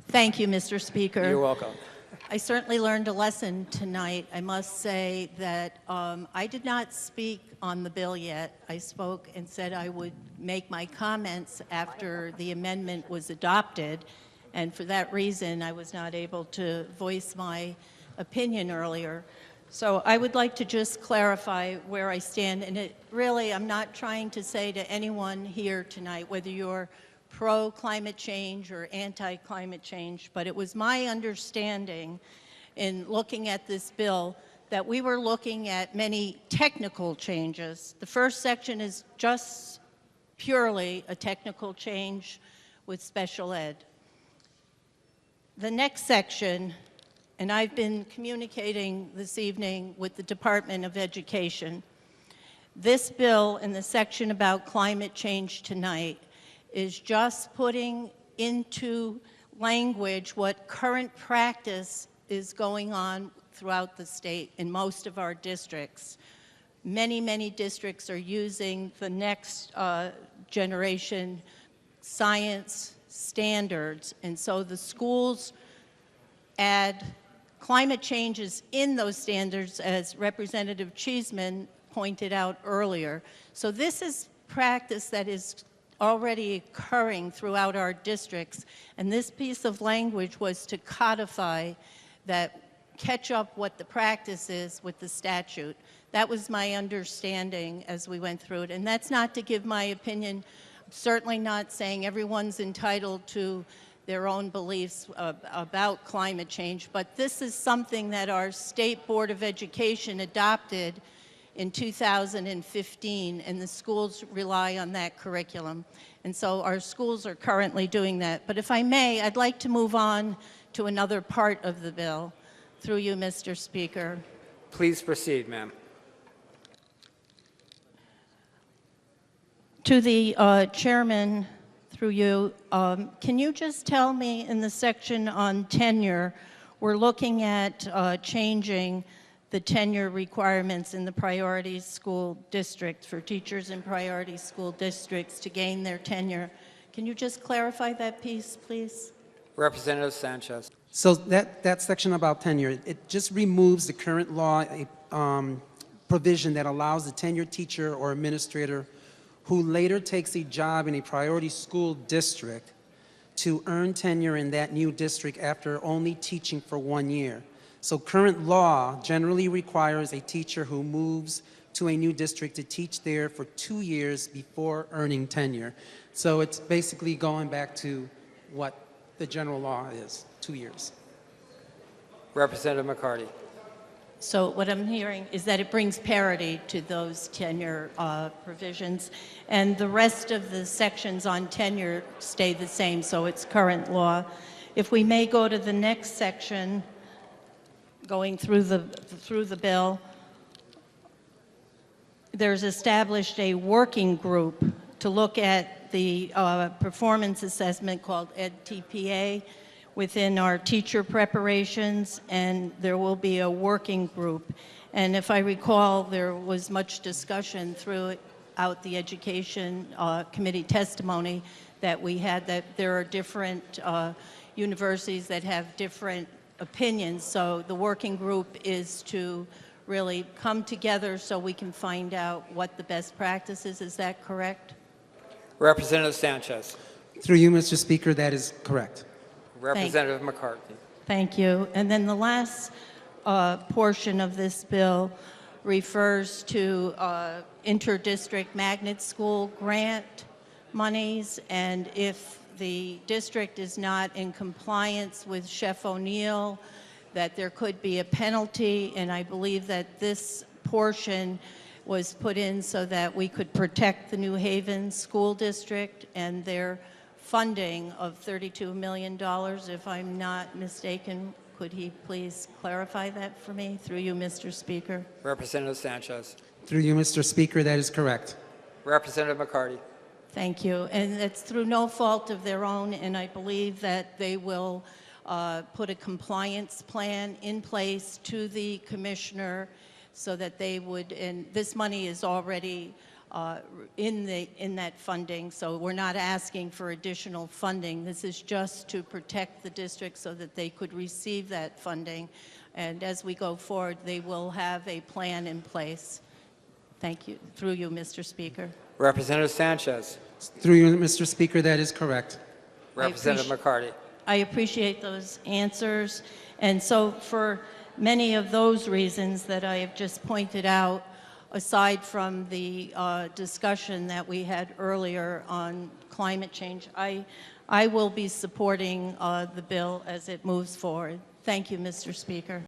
Thank you, Mr. Speaker. You're welcome. I certainly learned a lesson tonight. I must say that I did not speak on the bill yet. I spoke and said I would make my comments after the amendment was adopted, and for that reason I was not able to voice my opinion earlier. So I would like to just clarify where I stand, and I'm not trying to say to anyone here tonight whether you're pro-climate change or anti-climate change, but it was my understanding in looking at this bill that we were looking at many technical changes. The first section is just purely a technical change with special ed. The next section, and I've been communicating this evening with the Department of Education, this bill in the section about climate change tonight is just putting into language what current practice is going on throughout the state in most of our districts. Many, many districts are using the next generation science standards, and so the schools add climate changes in those standards, as Representative Cheeseman pointed out earlier. So this is practice that is already occurring throughout our districts, and this piece of language was to codify that, catch up what the practice is with the statute. That was my understanding as we went through it, and that's not to give my opinion. I'm certainly not saying everyone's entitled to their own beliefs about climate change, but this is something that our State Board of Education adopted in 2015, and the schools rely on that curriculum. And so our schools are currently doing that. But if I may, I'd like to move on to another part of the bill, through you, Mr. Speaker. Please proceed, ma'am. To the chairman, through you, can you just tell me in the section on tenure, we're looking at changing the tenure requirements in the priority school district for teachers in priority school districts to gain their tenure. Can you just clarify that piece, please? Representative Sanchez. So that section about tenure, it just removes the current law provision that allows the tenured teacher or administrator who later takes a job in a priority school district to earn tenure in that new district after only teaching for 1 year. So current law generally requires a teacher who moves to a new district to teach there for 2 years before earning tenure. So it's basically going back to what the general law is, 2 years. Representative McCarty. So what I'm hearing is that it brings parity to those tenure provisions, and the rest of the sections on tenure stay the same, so it's current law. If we may go to the next section, going through the bill, there's established a working group to look at the performance assessment called EdTPA within our teacher preparations, and there will be a working group. And if I recall, there was much discussion throughout the Education Committee testimony that we had, that there are different universities that have different opinions. So the working group is to really come together so we can find out what the best practice is. Is that correct? Representative Sanchez. Through you, Mr. Speaker, that is correct. Representative McCarthy. Thank you. And then the last portion of this bill refers to inter-district magnet school grant monies, and if the district is not in compliance with Chef O'Neill, that there could be a penalty, and I believe that this portion was put in so that we could protect the New Haven School District and their funding of $32 million, if I'm not mistaken. Could he please clarify that for me? Through you, Mr. Speaker. Representative Sanchez. Through you, Mr. Speaker, that is correct. Representative McCarty. Thank you. And it's through no fault of their own, and I believe that they will put a compliance plan in place to the commissioner so that they would, and this money is already in that funding. So we're not asking for additional funding. This is just to protect the district so that they could receive that funding. And as we go forward, they will have a plan in place. Thank you. Through you, Mr. Speaker. Representative Sanchez. Through you, Mr. Speaker, that is correct. Representative McCarty. I appreciate those answers. And so for many of those reasons that I have just pointed out, aside from the discussion that we had earlier on climate change, I will be supporting the bill as it moves forward. Thank you, Mr. Speaker.